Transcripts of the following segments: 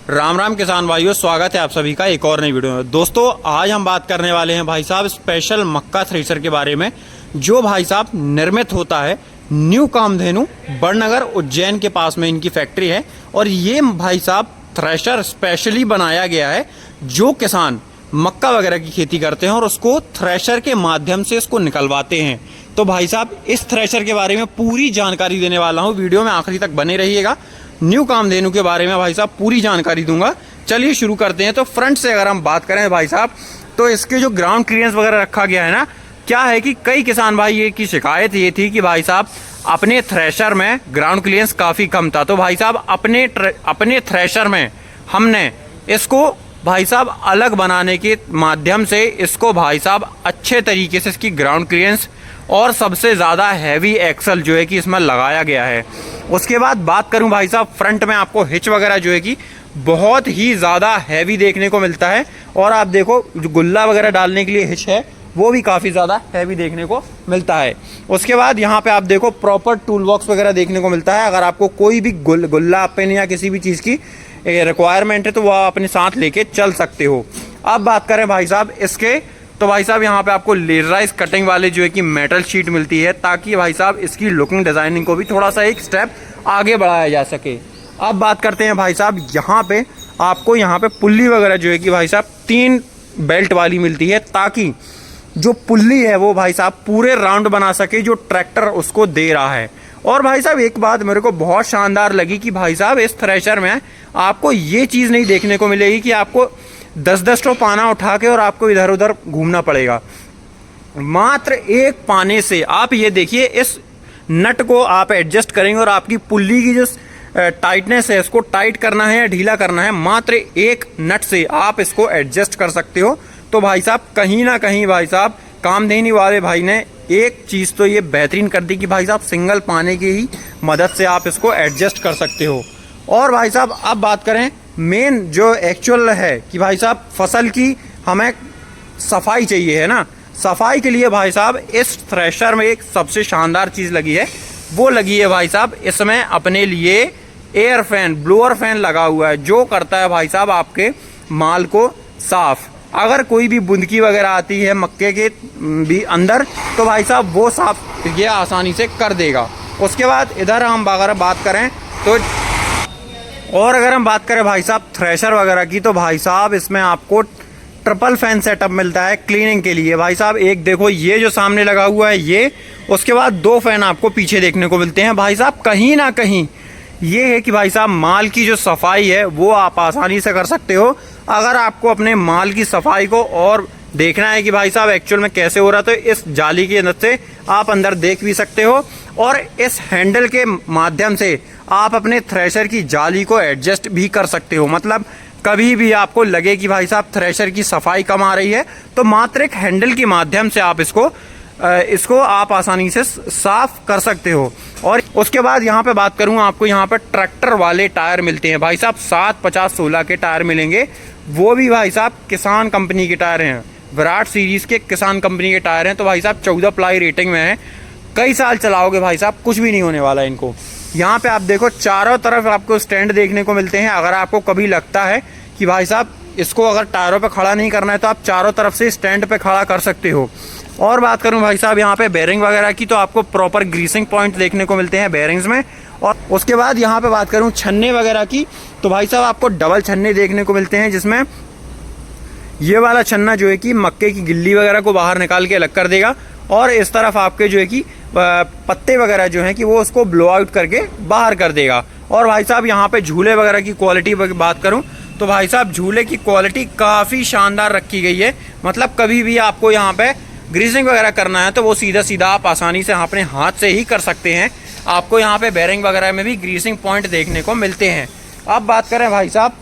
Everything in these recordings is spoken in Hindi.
राम राम किसान भाइयों, स्वागत है आप सभी का एक और नई वीडियो में। दोस्तों आज हम बात करने वाले हैं भाई साहब स्पेशल मक्का थ्रेशर के बारे में, जो भाई साहब निर्मित होता है न्यू कामधेनु बड़नगर उज्जैन के पास में इनकी फैक्ट्री है। और ये भाई साहब थ्रेशर स्पेशली बनाया गया है जो किसान मक्का वगैरह की खेती करते हैं और उसको थ्रेशर के माध्यम से इसको निकलवाते हैं। तो भाई साहब इस थ्रेशर के बारे में पूरी जानकारी देने वाला हूँ, वीडियो में आखिरी तक बने रहिएगा। न्यू कामधेनु के बारे में भाई साहब पूरी जानकारी दूंगा। चलिए शुरू करते हैं। तो फ्रंट से अगर हम बात करें भाई साहब, तो इसके जो ग्राउंड क्लियरेंस वगैरह रखा गया है ना, क्या है कि कई किसान भाई ये की शिकायत ये थी कि भाई साहब अपने थ्रेशर में ग्राउंड क्लियरेंस काफ़ी कम था। तो भाई साहब अपने थ्रेशर में हमने इसको भाई साहब अलग बनाने के माध्यम से इसको भाई साहब अच्छे तरीके से इसकी ग्राउंड क्लियरेंस और सबसे ज़्यादा हैवी एक्सल जो है कि इसमें लगाया गया है। उसके बाद बात करूं भाई साहब, फ्रंट में आपको हिच वगैरह जो है कि बहुत ही ज़्यादा हैवी देखने को मिलता है। और आप देखो जो गुल्ला वगैरह डालने के लिए हिच है वो भी काफ़ी ज़्यादा हैवी देखने को मिलता है। उसके बाद यहाँ पे आप देखो प्रॉपर टूल बॉक्स वगैरह देखने को मिलता है। अगर आपको कोई भी गुल्ला पेन या किसी भी चीज़ की रिक्वायरमेंट है तो वह अपने साथ लेके चल सकते हो। अब बात करें भाई साहब इसके, तो भाई साहब यहाँ पे आपको लेजराइज कटिंग वाले जो है कि मेटल शीट मिलती है, ताकि भाई साहब इसकी लुकिंग डिज़ाइनिंग को भी थोड़ा सा एक स्टेप आगे बढ़ाया जा सके। अब बात करते हैं भाई साहब, यहाँ पे आपको यहाँ पे पुल्ली वगैरह जो है कि भाई साहब 3 बेल्ट वाली मिलती है, ताकि जो पुल्ली है वो भाई साहब पूरे राउंड बना सके जो ट्रैक्टर उसको दे रहा है। और भाई साहब एक बात मेरे को बहुत शानदार लगी कि भाई साहब इस थ्रेशर में आपको ये चीज़ नहीं देखने को मिलेगी कि आपको 10-10 तो पाना उठा के और आपको इधर उधर घूमना पड़ेगा। मात्र एक पाने से आप ये देखिए इस नट को आप एडजस्ट करेंगे और आपकी पुल्ली की जो टाइटनेस है इसको टाइट करना है या ढीला करना है, मात्र एक नट से आप इसको एडजस्ट कर सकते हो। तो भाई साहब कहीं ना कहीं भाई साहब कामधेनु वाले भाई ने एक चीज़ तो ये बेहतरीन कर दी कि भाई साहब सिंगल पाने की ही मदद से आप इसको एडजस्ट कर सकते हो। और भाई साहब अब बात करें मेन जो एक्चुअल है कि भाई साहब फसल की हमें सफाई चाहिए है ना, सफाई के लिए भाई साहब इस थ्रेशर में एक सबसे शानदार चीज़ लगी है, वो लगी है भाई साहब इसमें अपने लिए एयर फैन, ब्लोअर फैन लगा हुआ है, जो करता है भाई साहब आपके माल को साफ। अगर कोई भी बुंदकी वगैरह आती है मक्के के भी अंदर तो भाई साहब वो साफ ये आसानी से कर देगा। उसके बाद इधर हम अगर बात करें तो, और अगर हम बात करें भाई साहब थ्रेशर वगैरह की, तो भाई साहब इसमें आपको ट्रिपल फैन सेटअप मिलता है क्लीनिंग के लिए। भाई साहब एक देखो ये जो सामने लगा हुआ है ये, उसके बाद 2 फैन आपको पीछे देखने को मिलते हैं। भाई साहब कहीं ना कहीं ये है कि भाई साहब माल की जो सफाई है वो आप आसानी से कर सकते हो। अगर आपको अपने माल की सफाई को और देखना है कि भाई साहब एक्चुअल में कैसे हो रहा है, तो इस जाली की मदद से आप अंदर देख भी सकते हो और इस हैंडल के माध्यम से आप अपने थ्रेशर की जाली को एडजस्ट भी कर सकते हो। मतलब कभी भी आपको लगे कि भाई साहब थ्रेशर की सफाई कम आ रही है तो मात्र एक हैंडल के माध्यम से आप इसको आप आसानी से साफ कर सकते हो। और उसके बाद यहाँ पे बात करूँ आपको, यहाँ पे ट्रैक्टर वाले टायर मिलते हैं भाई साहब, 750-16 के टायर मिलेंगे, वो भी भाई साहब किसान कंपनी के टायर हैं, विराट सीरीज़ के किसान कंपनी के टायर हैं। तो भाई साहब 14 प्लाई रेटिंग में है, कई साल चलाओगे भाई साहब कुछ भी नहीं होने वाला इनको। यहाँ पे आप देखो चारों तरफ आपको स्टैंड देखने को मिलते हैं। अगर आपको कभी लगता है कि भाई साहब इसको अगर टायरों पे खड़ा नहीं करना है तो आप चारों तरफ से स्टैंड पे खड़ा कर सकते हो। और बात करूं भाई साहब यहाँ पे बेयरिंग वगैरह की, तो आपको प्रॉपर ग्रीसिंग पॉइंट देखने को मिलते हैं बेयरिंग्स में। और उसके बाद यहाँ पे बात करूं छन्ने वगैरह की, तो भाई साहब आपको डबल छन्ने देखने को मिलते हैं, जिसमें ये वाला छन्ना जो है कि मक्के की गिल्ली वगैरह को बाहर निकाल के अलग कर देगा, और इस तरफ आपके जो है कि पत्ते वगैरह जो हैं कि वो उसको ब्लो आउट करके बाहर कर देगा। और भाई साहब यहाँ पे झूले वगैरह की क्वालिटी बात करूँ तो भाई साहब झूले की क्वालिटी काफ़ी शानदार रखी गई है। मतलब कभी भी आपको यहाँ पे ग्रीसिंग वगैरह करना है तो वो सीधा सीधा आप आसानी से अपने हाथ से ही कर सकते हैं। आपको यहाँ पे बेयरिंग वगैरह में भी ग्रीसिंग पॉइंट देखने को मिलते हैं। अब बात करें भाई साहब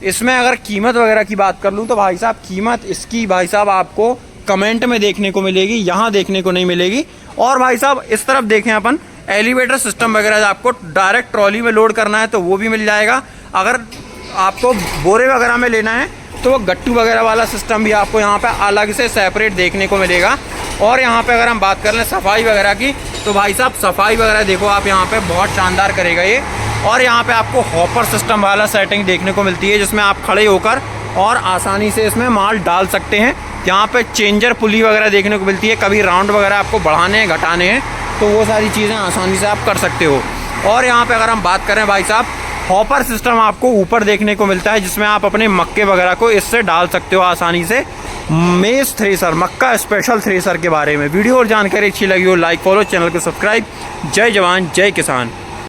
इसमें अगर कीमत वगैरह की बात कर लूँ तो भाई साहब कीमत इसकी भाई साहब आपको कमेंट में देखने को मिलेगी, यहाँ देखने को नहीं मिलेगी। और भाई साहब इस तरफ देखें अपन एलिवेटर सिस्टम वगैरह, आपको डायरेक्ट ट्रॉली में लोड करना है तो वो भी मिल जाएगा। अगर आपको बोरे वगैरह में लेना है तो वो गट्टू वगैरह वाला सिस्टम भी आपको यहाँ पे अलग से सेपरेट देखने को मिलेगा। और यहाँ पे अगर हम बात कर लें सफाई वगैरह की, तो भाई साहब सफाई वगैरह देखो आप यहाँ पे बहुत शानदार करेगा ये। और यहाँ पे आपको हॉपर सिस्टम वाला सेटिंग देखने को मिलती है, जिसमें आप खड़े होकर और आसानी से इसमें माल डाल सकते हैं। यहाँ पे चेंजर पुली वगैरह देखने को मिलती है, कभी राउंड वगैरह आपको बढ़ाने हैं घटाने हैं तो वो सारी चीज़ें आसानी से आप कर सकते हो। और यहाँ पे अगर हम बात करें भाई साहब, हॉपर सिस्टम आपको ऊपर देखने को मिलता है, जिसमें आप अपने मक्के वगैरह को इससे डाल सकते हो आसानी से। मेज थ्रेसर, मक्का स्पेशल थ्रेसर के बारे में वीडियो और जानकारी अच्छी लगी हो लाइक फॉलो, चैनल को सब्सक्राइब। जय जवान जय किसान।